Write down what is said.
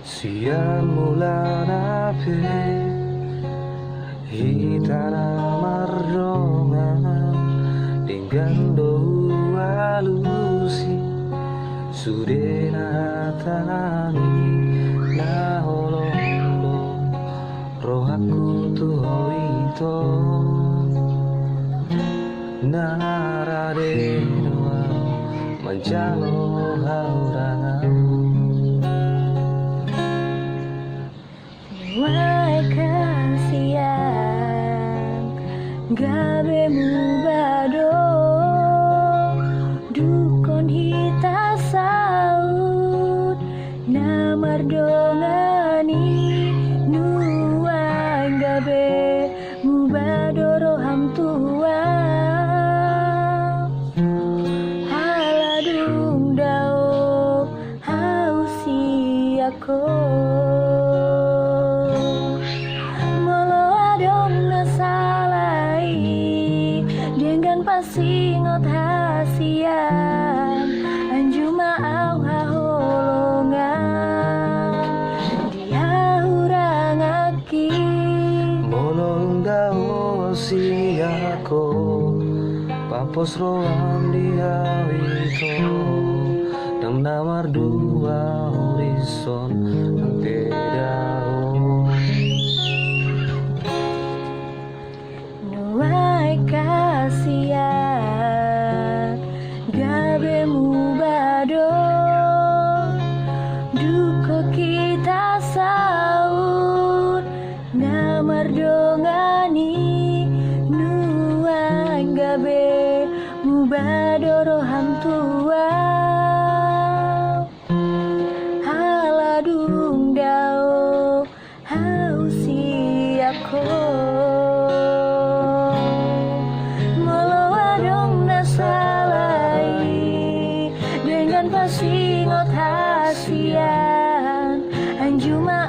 Siang mula nape hitana mardongan dengan doa lusi sudena tanani na holondo rohaku tuh itu narade doa mencalo haurangan. Wahai kasihan gabe mubado dukon hita saut namar dongani nuai gabe mubado roham tua haladung dao hausi aku pasingot hasian anjuma au haholongan dia hurang aki Molong dao siako papos roam dia itu dan namar dua horizon ante dao nuai kasihan gabe mubado duko kita saut namar dongani nuai gabe mubado roham tua haladung dao hausi aku dengan pasingot hasian anjuma